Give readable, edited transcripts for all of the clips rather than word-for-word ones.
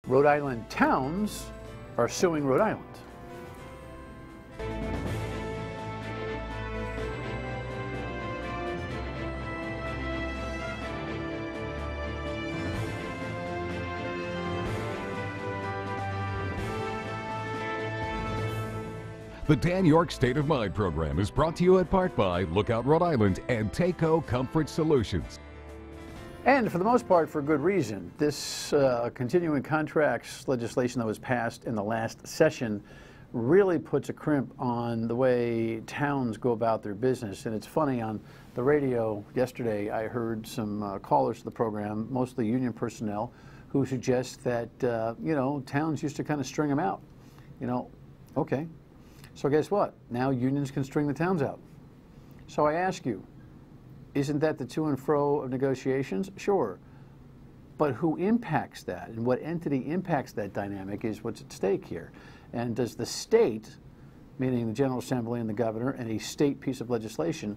Rhode Island towns are suing Rhode Island. The Dan York State of Mind program is brought to you in part by Lookout Rhode Island and Taco Comfort Solutions. And for the most part, for good reason. This continuing contracts legislation that was passed in the last session really puts a crimp on the way towns go about their business. And it's funny, on the radio yesterday, I heard some callers to the program, mostly union personnel, who suggest that, you know, towns used to kind of string them out. You know, okay. So guess what? Now unions can string the towns out. So I ask you, isn't that the to and fro of negotiations? Sure. But who impacts that, and what entity impacts that dynamic is what's at stake here. And does the state, meaning the General Assembly and the governor, and a state piece of legislation,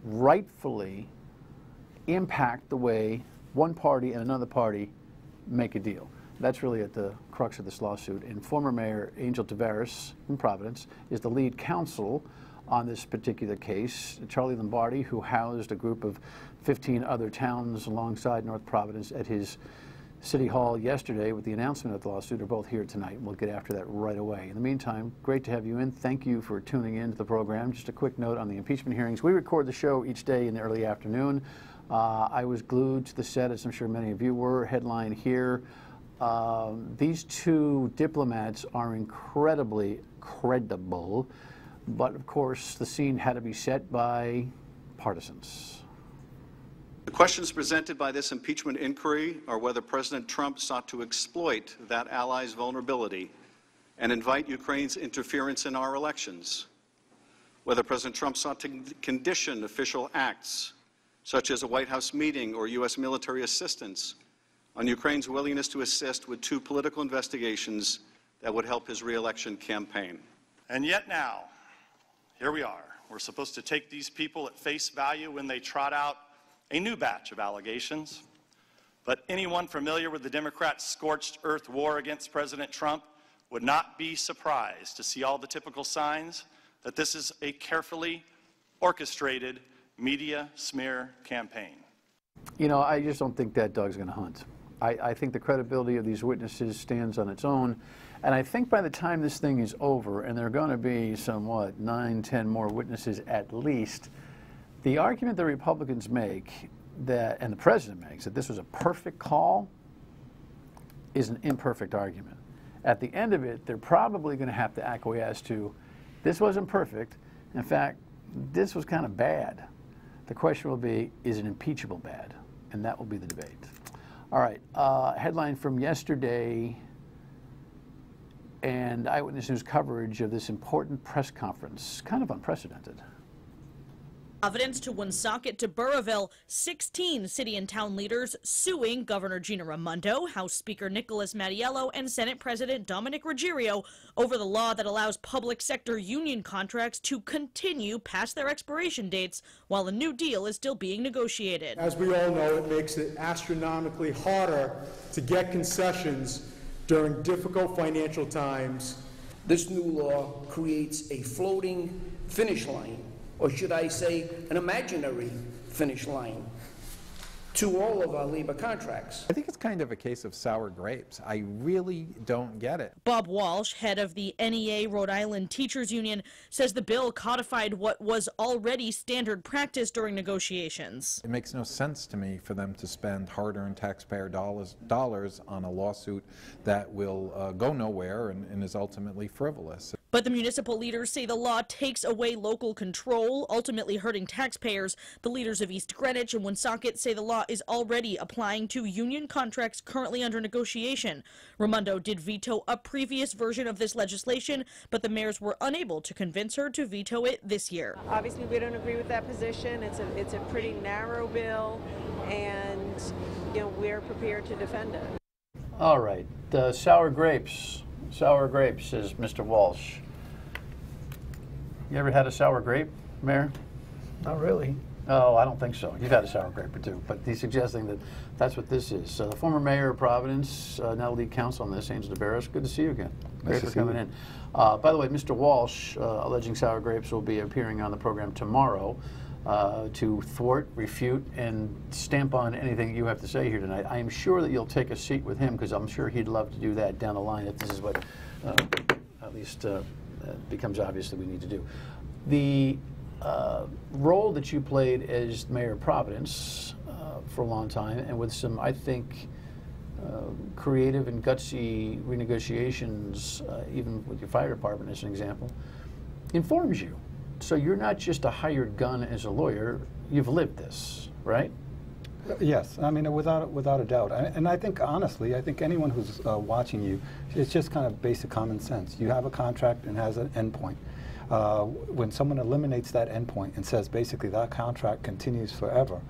rightfully impact the way one party and another party make a deal? That's really at the crux of this lawsuit. And former Mayor Angel Taveras in Providence is the lead counsel on this particular case. Charlie Lombardi, who housed a group of 15 other towns alongside North Providence at his City Hall yesterday with the announcement of the lawsuit, are both here tonight. We'll get after that right away. In the meantime, great to have you in. Thank you for tuning in to the program. Just a quick note on the impeachment hearings. We record the show each day in the early afternoon. I was glued to the set, as I'm sure many of you were. Headline here. These two diplomats are incredibly credible, but of course the scene had to be set by partisans. The questions presented by this impeachment inquiry are whether President Trump sought to exploit that ally's vulnerability and invite Ukraine's interference in our elections, whether President Trump sought to condition official acts, such as a White House meeting or U.S. military assistance, on Ukraine's willingness to assist with two political investigations that would help his re-election campaign. And yet now, here we are. We're supposed to take these people at face value when they trot out a new batch of allegations. But anyone familiar with the Democrats' scorched earth war against President Trump would not be surprised to see all the typical signs that this is a carefully orchestrated media smear campaign. You know, I just don't think that dog's going to hunt. I think the credibility of these witnesses stands on its own. And I think by the time this thing is over, and there are going to be some, 9, 10 more witnesses at least, the argument the Republicans make, that, and the president makes, that this was a perfect call, is an imperfect argument. At the end of it, they're probably going to have to acquiesce to, this wasn't perfect. In fact, this was kind of bad. The question will be, is it impeachable bad? And that will be the debate. All right, headline from yesterday and Eyewitness News coverage of this important press conference, kind of unprecedented. Providence to Woonsocket to Burrillville, 16 city and town leaders suing Governor Gina Raimondo, House Speaker Nicholas Mattiello, and Senate President Dominic Ruggiero over the law that allows public sector union contracts to continue past their expiration dates while a new deal is still being negotiated. As we all know, it makes it astronomically harder to get concessions during difficult financial times. This new law creates a floating finish line, or should I say an imaginary finish line, to all of our labor contracts. I think it's kind of a case of sour grapes. I really don't get it. Bob Walsh, head of the NEA Rhode Island Teachers Union, says the bill codified what was already standard practice during negotiations. It makes no sense to me for them to spend hard-earned taxpayer dollars on a lawsuit that will go nowhere and is ultimately frivolous. But the municipal leaders say the law takes away local control, ultimately hurting taxpayers. The leaders of East Greenwich and Woonsocket say the law is already applying to union contracts currently under negotiation. Raimondo did veto a previous version of this legislation, but the mayors were unable to convince her to veto it this year. Obviously, we don't agree with that position. It's a pretty narrow bill, and we're prepared to defend it. All right, sour grapes. Sour grapes, says Mr. Walsh. You ever had a sour grape, Mayor? Not really. Oh, I don't think so. You've had a sour grape or two, but he's suggesting that that's what this is. The former mayor of Providence, now lead counsel on this, Angel Taveras. Good to see you again. Great for coming in. By the way, Mr. Walsh, alleging sour grapes, will be appearing on the program tomorrow to thwart, refute, and stamp on anything you have to say here tonight. I am sure that you'll take a seat with him, because I'm sure he'd love to do that down the line if this is what at least becomes obvious that we need to do. The role that you played as mayor of Providence for a long time, and with some, I think, creative and gutsy renegotiations, even with your fire department as an example, informs you. So you're not just a hired gun as a lawyer, you've lived this, right? Yes, I mean, without a doubt. And I think, honestly, I think anyone who's watching you, it's just kind of basic common sense. You have a contract and has an endpoint. When someone eliminates that endpoint and says basically that contract continues forever,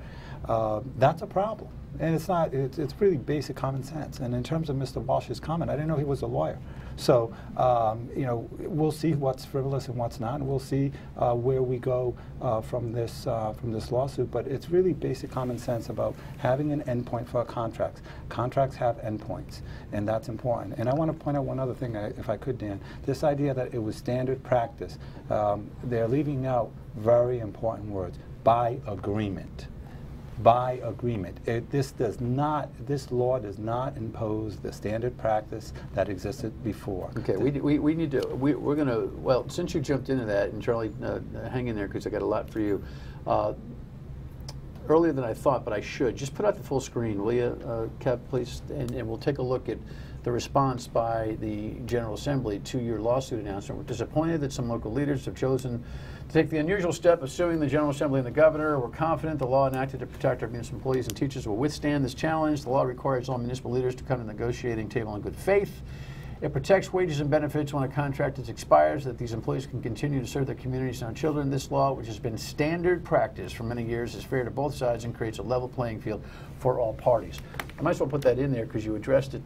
that's a problem. And it's not, it's really basic common sense. And in terms of Mr. Walsh's comment, I didn't know he was a lawyer. So, you know, we'll see what's frivolous and what's not, and we'll see where we go from this lawsuit. But it's really basic common sense about having an endpoint for contracts. Contracts have endpoints, and that's important. And I want to point out one other thing, if I could, Dan. This idea that it was standard practice, they're leaving out very important words: by agreement. By agreement. This law does not impose the standard practice that existed before. Okay, we need to, we're going to, well, since you jumped into that, and Charlie, hang in there because I got a lot for you. Earlier than I thought, but I should, just put out the full screen, will you, Kev, please? And we'll take a look at the response by the General Assembly to your lawsuit announcement. We're disappointed that some local leaders have chosen to take the unusual step of suing the General Assembly and the governor. We're confident the law enacted to protect our municipal employees and teachers will withstand this challenge. The law requires all municipal leaders to come to the negotiating table in good faith. It protects wages and benefits when a contract expires, that these employees can continue to serve their communities and our children. This law, which has been standard practice for many years, is fair to both sides and creates a level playing field for all parties. I might as well put that in there because you addressed it,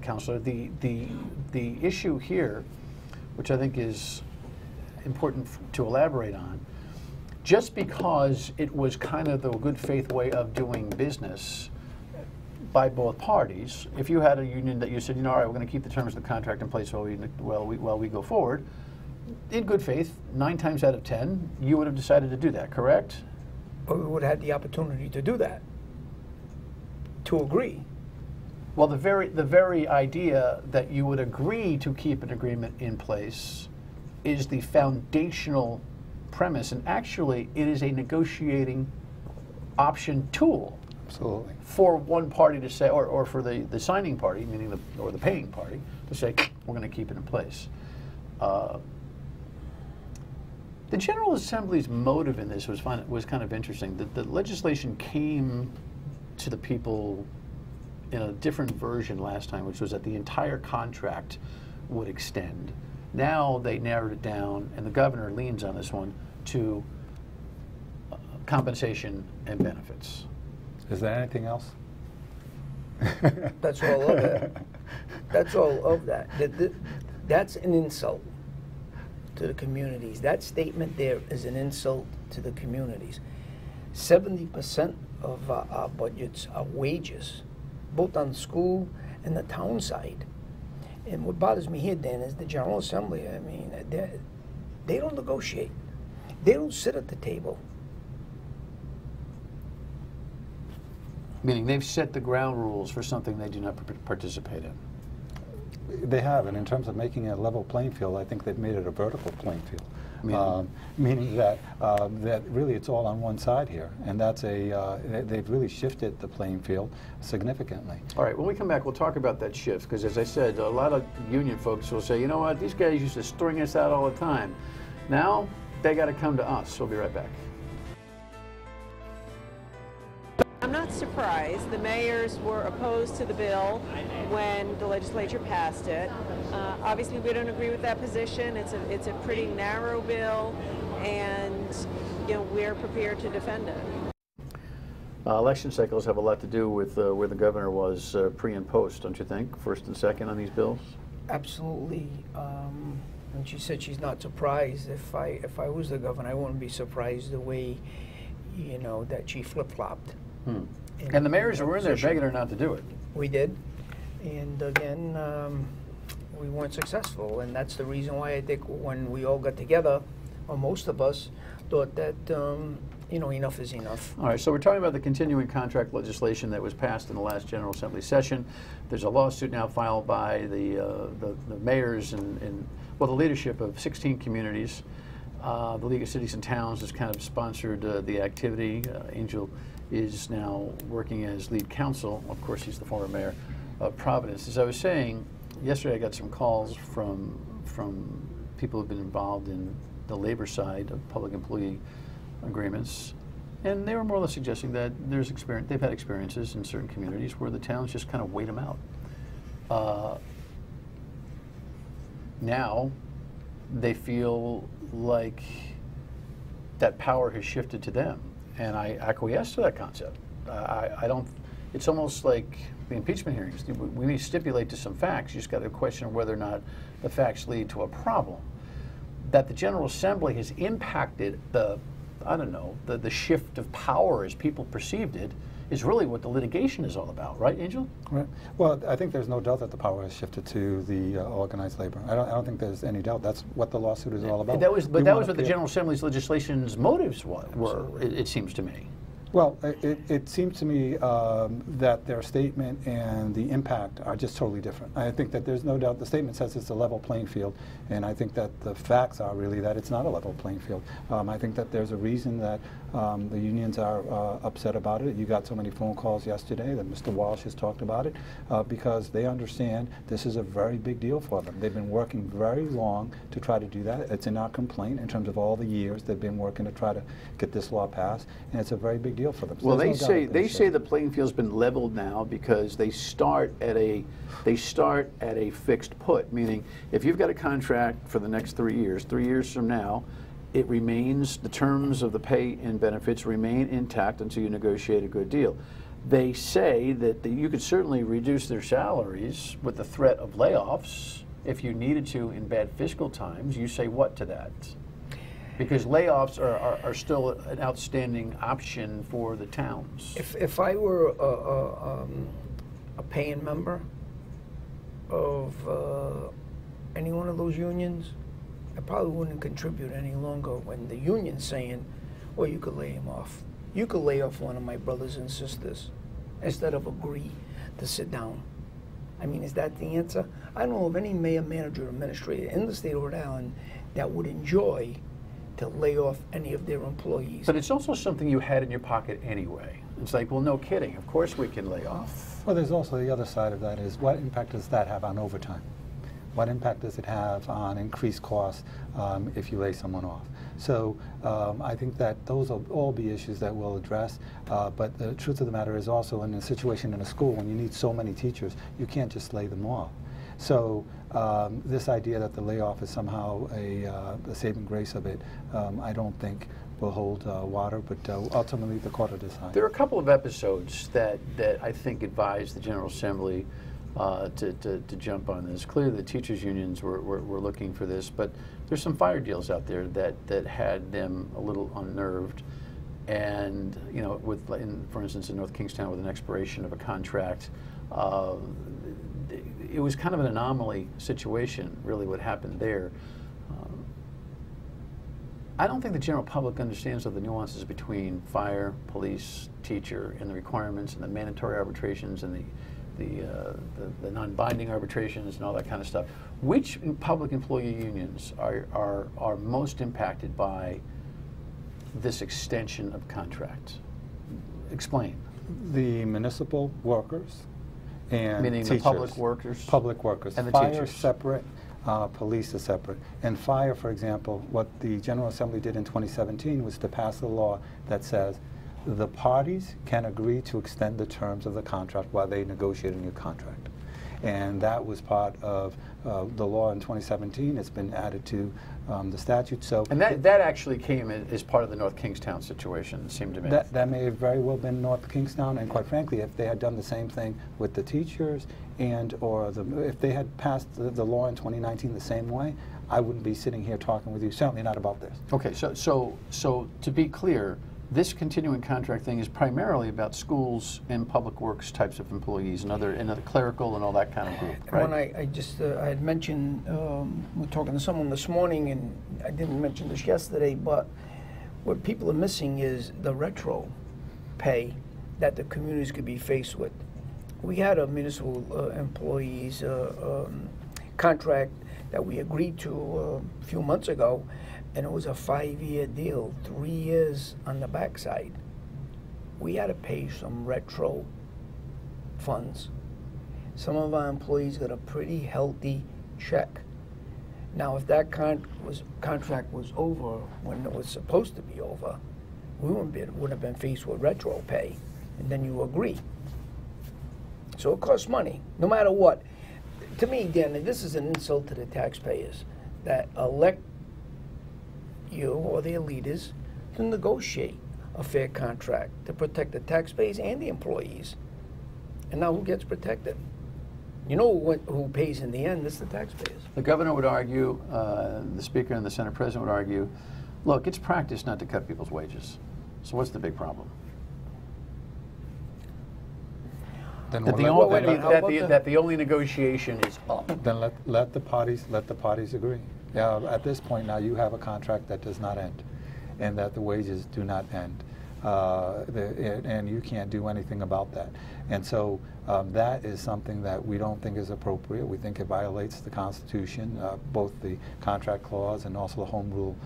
Counselor. The issue here, which I think is important to elaborate on, just because it was kind of the good faith way of doing business by both parties, if you had a union that you said, you know, all right, we're going to keep the terms of the contract in place while we go forward, in good faith, 9 times out of 10, you would have decided to do that, correct? But we would have had the opportunity to do that, to agree. Well, the very idea that you would agree to keep an agreement in place is the foundational premise, and actually it is a negotiating option tool. Absolutely. For one party to say, or for the signing party, meaning the paying party, to say, we're going to keep it in place. The General Assembly's motive in this was kind of interesting. The legislation came to the people in a different version last time, which was that the entire contract would extend. Now they narrowed it down, and the governor leans on this one, to compensation and benefits. Is there anything else? That's all of it. That's all of that. That's an insult to the communities. That statement there is an insult to the communities. 70% of our budgets are wages, both on school and the town side. And what bothers me here, Dan, is the General Assembly. I mean, they don't negotiate. They don't sit at the table. Meaning they've set the ground rules for something they do not participate in. They have, and in terms of making it a level playing field, I think they've made it a vertical playing field. Meaning that that really it's all on one side here, and that's they've really shifted the playing field significantly. All right, when we come back, we'll talk about that shift, because as I said, a lot of union folks will say, you know what, these guys used to string us out all the time. Now they got to come to us. We'll be right back. I'm not surprised. The mayors were opposed to the bill when the legislature passed it. Obviously, we don't agree with that position. It's a pretty narrow bill, and you know, we're prepared to defend it. Election cycles have a lot to do with where the governor was pre and post, don't you think? First and second on these bills. Absolutely. And she said she's not surprised. If I was the governor, I wouldn't be surprised the way you know, that she flip-flopped. And the mayors were in there begging her not to do it. We did. And again, we weren't successful. And that's the reason why I think when we all got together, or most of us, thought that, you know, enough is enough. All right, so we're talking about the continuing contract legislation that was passed in the last General Assembly session. There's a lawsuit now filed by the mayors and, well, the leadership of 16 communities. The League of Cities and Towns has kind of sponsored the activity. Angel is now working as lead counsel. Of course, he's the former mayor of Providence. As I was saying, yesterday I got some calls from people who've been involved in the labor side of public employee agreements, and they were more or less suggesting that they've had experiences in certain communities where the towns just kind of wait them out. Now they feel like that power has shifted to them, and I acquiesce to that concept. I don't. It's almost like the impeachment hearings. We may stipulate to some facts. You just got to question whether or not the facts lead to a problem. That the General Assembly has impacted the shift of power as people perceived it is really what the litigation is all about, right, Angel? Right. Well, I think there's no doubt that the power has shifted to the organized labor. I don't think there's any doubt. That's what the lawsuit is all about. That was what the General Assembly's legislation's motives were, it seems to me. Well, it seems to me that their statement and the impact are just totally different. I think that there's no doubt the statement says it's a level playing field, and I think that the facts are really that it's not a level playing field. I think that there's a reason that the unions are upset about it. You got so many phone calls yesterday that Mr. Walsh has talked about it because they understand this is a very big deal for them. They've been working very long to try to do that. It's in our complaint in terms of all the years they've been working to try to get this law passed, and it's a very big deal for them. So well, they say the playing field's been leveled now because they start at a fixed put, meaning if you've got a contract for the next 3 years, 3 years from now, it remains, the terms of the pay and benefits remain intact until you negotiate a good deal. They say that you could certainly reduce their salaries with the threat of layoffs if you needed to in bad fiscal times. You say what to that? Because layoffs are still an outstanding option for the towns. If I were a paying member of any one of those unions, I probably wouldn't contribute any longer when the union's saying, well, you could lay him off. You could lay off one of my brothers and sisters instead of agree to sit down. I mean, is that the answer? I don't know of any mayor, manager, or administrator in the state of Rhode Island that would enjoy to lay off any of their employees. But it's also something you had in your pocket anyway. It's like, well, no kidding. Of course we can lay off. Well, there's also the other side of that is what impact does that have on overtime? What impact does it have on increased costs if you lay someone off? So I think that those will all be issues that we'll address. But the truth of the matter is also in a situation in a school when you need so many teachers, you can't just lay them off. So this idea that the layoff is somehow a saving grace of it, I don't think will hold water, but ultimately the court will decide. There are a couple of episodes that I think advise the General Assembly to jump on this. Clearly the teachers' unions were looking for this, but there's some fire deals out there that had them a little unnerved. And, you know, for instance, in North Kingstown with an expiration of a contract, it was kind of an anomaly situation, really, what happened there. I don't think the general public understands the nuances between fire, police, teacher, and the requirements and the mandatory arbitrations and the non-binding arbitrations and all that kind of stuff. Which public employee unions are most impacted by this extension of contract? Explain. The municipal workers and meaning teachers. The public workers? Public workers. And the fire teachers? Is separate, police is separate. And fire, for example, what the General Assembly did in 2017 was to pass a law that says the parties can agree to extend the terms of the contract while they negotiate a new contract. And that was part of the law in 2017. It's been added to the statute. So, and that actually came as part of the North Kingstown situation, it seemed to me. That may have very well been North Kingstown, and quite frankly, if they had done the same thing with the teachers if they had passed the law in 2019 the same way, I wouldn't be sitting here talking with you, certainly not about this. Okay, so to be clear, this continuing contract thing is primarily about schools and public works types of employees and other clerical and all that kind of group, right? When I had mentioned, we were talking to someone this morning, and I didn't mention this yesterday, but what people are missing is the retro pay that the communities could be faced with. We had a municipal employees contract that we agreed to a few months ago, and it was a 5-year deal, 3 years on the backside. We had to pay some retro funds. Some of our employees got a pretty healthy check. Now, if that contract was over when it was supposed to be over, we would have been faced with retro pay, and then you agree. So it costs money, no matter what. To me, Dan, this is an insult to the taxpayers that elect you or their leaders to negotiate a fair contract to protect the taxpayers and the employees. And now who gets protected? You know who pays in the end? It's the taxpayers. The governor would argue, the speaker and the Senate president would argue, look, it's practice not to cut people's wages. So what's the big problem? Then That the only negotiation is up. Then let the parties agree. At this point now, you have a contract that does not end, and that the wages do not end, and you can't do anything about that. And so that is something that we don't think is appropriate. We think it violates the Constitution, both the contract clause and also the Home Rule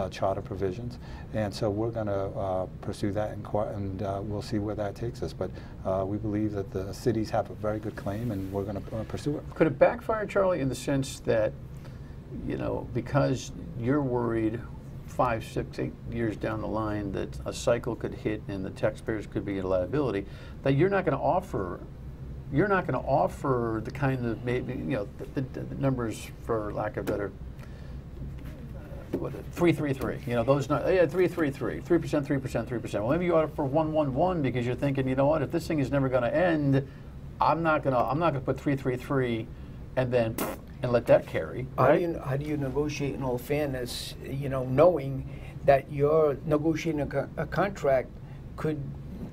charter provisions. And so we're going to pursue that in court, and we'll see where that takes us. But we believe that the cities have a very good claim, and we're going to pursue it. Could it backfire, Charlie, in the sense that, you know, because you're worried 5, 6, 8 years down the line that a cycle could hit and the taxpayers could be in liability, that you're not going to offer the kind of, maybe, you know, the numbers, for lack of better, 333, you know, those, 333, 3%, 3%, 3%. Well, maybe you offer 111 because you're thinking, you know what, if this thing is never going to end, I'm not going to put 333 and then and let that carry. Right? How do you negotiate in all fairness, you know, knowing that you're negotiating a contract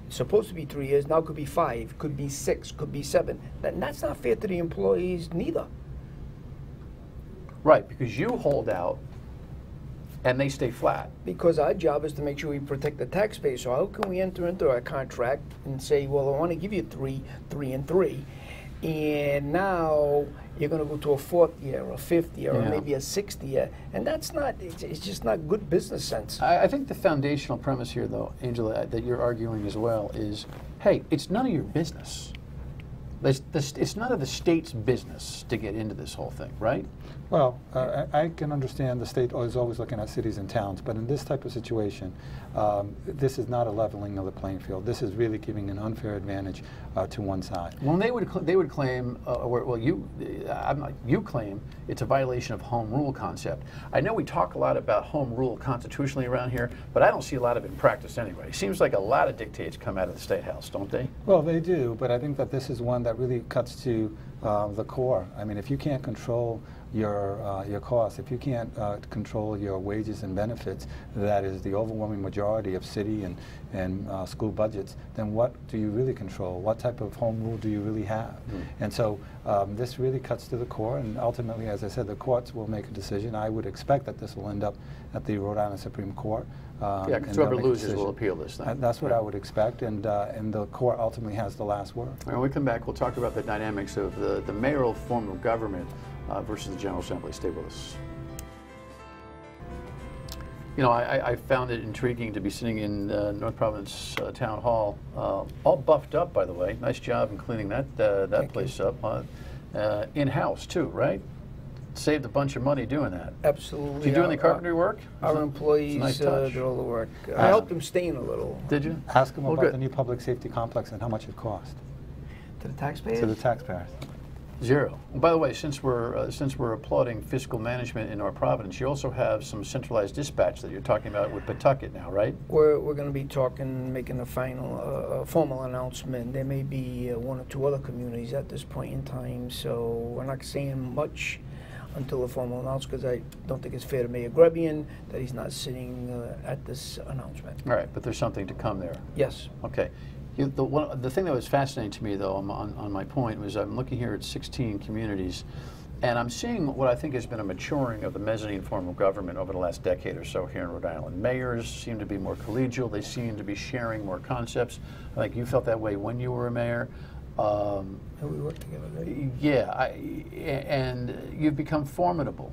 supposed to be 3 years, now could be 5, could be 6, could be 7. That's not fair to the employees neither. Right, because you hold out and they stay flat. Because our job is to make sure we protect the taxpayer. So how can we enter into a contract and say, well, I want to give you 3, 3, and 3, and now you're going to go to a 4th year, or a 5th year, or maybe a 6th year, and that's not. It's just not good business sense. I think the foundational premise here, though, Angela, that you're arguing as well is, hey, it's none of your business. It's none of the state's business to get into this whole thing, right? Well, I can understand the state is always looking at cities and towns, but in this type of situation, this is not a leveling of the playing field. This is really giving an unfair advantage to one side. Well, they would claim, you claim it's a violation of home rule concept. I know we talk a lot about home rule constitutionally around here, but I don't see a lot of it in practice anyway. It seems like a lot of dictates come out of the State House, don't they? Well, they do, but I think that this is one that really cuts to the core. I mean, if you can't control your costs, if you can't control your wages and benefits, that is the overwhelming majority of city and school budgets, then what do you really control? What type of home rule do you really have? And so this really cuts to the core, and ultimately, as I said, the courts will make a decision. I would expect that this will end up at the Rhode Island Supreme Court. Yeah, because whoever loses will appeal this thing. That's what I would expect, and the court ultimately has the last word. When we come back, we'll talk about the dynamics of the mayoral form of government versus the General Assembly. Stay with us. You know, I found it intriguing to be sitting in North Providence Town Hall, all buffed up, by the way. Nice job in cleaning that place up. In-house, too, right? Saved a bunch of money doing that. Absolutely. Did you do any carpentry work? Our employees did all the work. I helped them stain a little. Did you? Ask them about the new public safety complex and how much it cost. To the taxpayers? To the taxpayers. Zero. And by the way, since we're applauding fiscal management in North Providence, you also have some centralized dispatch that you're talking about with Pawtucket now, right? We're going to be making a final formal announcement. There may be 1 or 2 other communities at this point in time, so we're not saying much until a formal announcement, because I don't think it's fair to Mayor Grebian that he's not sitting at this announcement. All right, but there's something to come there. Yes. Okay. The thing that was fascinating to me, though, on my point, was I'm looking here at 16 communities, and I'm seeing what I think has been a maturing of the mezzanine form of government over the last decade or so here in Rhode Island. Mayors seem to be more collegial. They seem to be sharing more concepts. I think you felt that way when you were a mayor. We worked together, right? Yeah, and you've become formidable.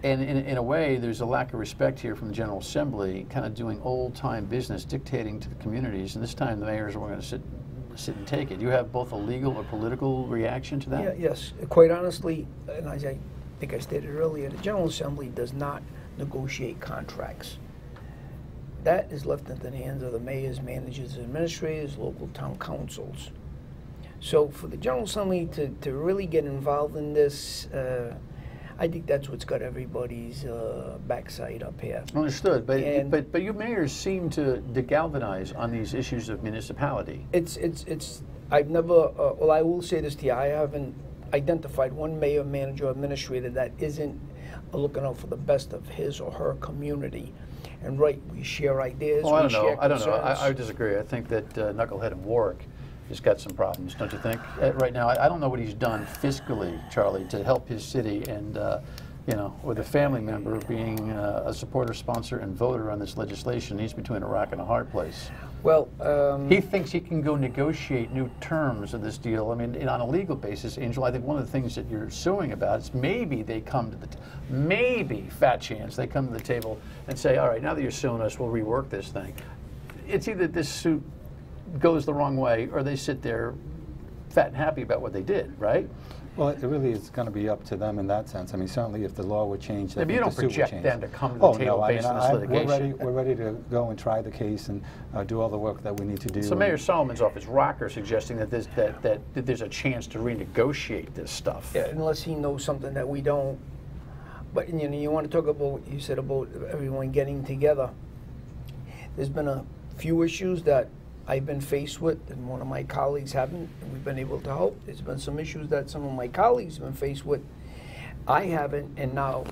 And in a way, there's a lack of respect here from the General Assembly, kind of doing old-time business, dictating to the communities. And this time, the mayors were going to sit and take it. Do you have both a legal or political reaction to that? Yeah, yes. Quite honestly, and as I think I stated earlier, the General Assembly does not negotiate contracts. That is left into the hands of the mayors, managers, administrators, local town councils. So for the General Assembly to really get involved in this, I think that's what's got everybody's backside up here. Understood, but you mayors seem to galvanize on these issues of municipality. I've never, well, I will say this to you, I haven't identified one mayor, manager, or administrator that isn't looking out for the best of his or her community. And right, we share ideas, well, we share I don't know. concerns. I disagree. I think that Knucklehead in Warwick has got some problems, don't you think? Right now, I don't know what he's done fiscally, Charlie, to help his city, and you know, with a family member being a supporter, sponsor, and voter on this legislation, he's between a rock and a hard place. Well, he thinks he can go negotiate new terms of this deal. I mean, on a legal basis, Angel, I think one of the things that you're suing about is maybe they come to the, maybe, fat chance, they come to the table and say, all right, now that you're suing us, we'll rework this thing. It's either this suit goes the wrong way, or they sit there fat and happy about what they did, right? Well, it really is going to be up to them in that sense. I mean, certainly if the law would change, Maybe you don't project them to come to the table based on this litigation. We're ready to go and try the case and do all the work that we need to do. So Mayor Solomon's off his rocker suggesting that there's a chance to renegotiate this stuff. yeah, unless he knows something that we don't. But you know, you want to talk about what you said about everyone getting together. There's been a few issues that I've been faced with, and one of my colleagues haven't, and we've been able to help. There's been some issues that some of my colleagues have been faced with. I haven't, and now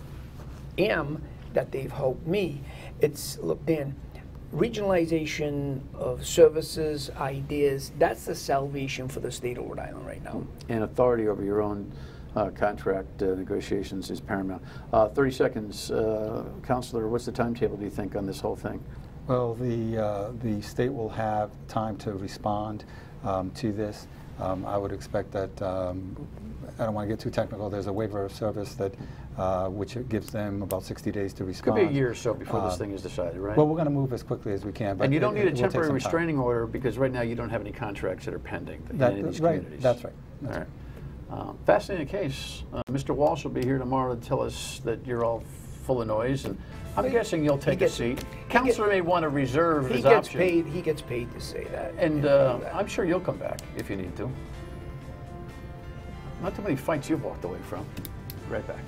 am, that they've helped me. It's, look, Dan, regionalization of services, ideas, that's the salvation for the state of Rhode Island right now. And authority over your own contract negotiations is paramount. 30 seconds, Councilor, what's the timetable, do you think, on this whole thing? Well, the state will have time to respond to this. I would expect that, I don't want to get too technical, there's a waiver of service that which gives them about 60 days to respond. Could be a year or so before this thing is decided, right? Well, we're going to move as quickly as we can. But and you don't need a temporary restraining order because right now you don't have any contracts that are pending in any of these communities. That's right. That's right. Fascinating case. Mr. Walsh will be here tomorrow to tell us that you're all full of noise, and I'm guessing you'll take a seat. Councilor may want to reserve his option. He gets paid to say that. And I'm sure you'll come back if you need to. Not too many fights you've walked away from. Right back.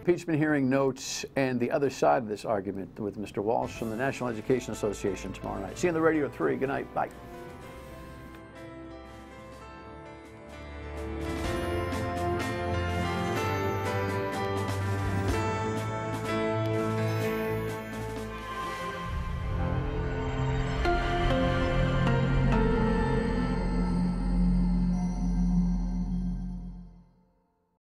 Impeachment hearing notes and the other side of this argument with Mr. Walsh from the National Education Association tomorrow night. See you on the radio at 3. Good night. Bye.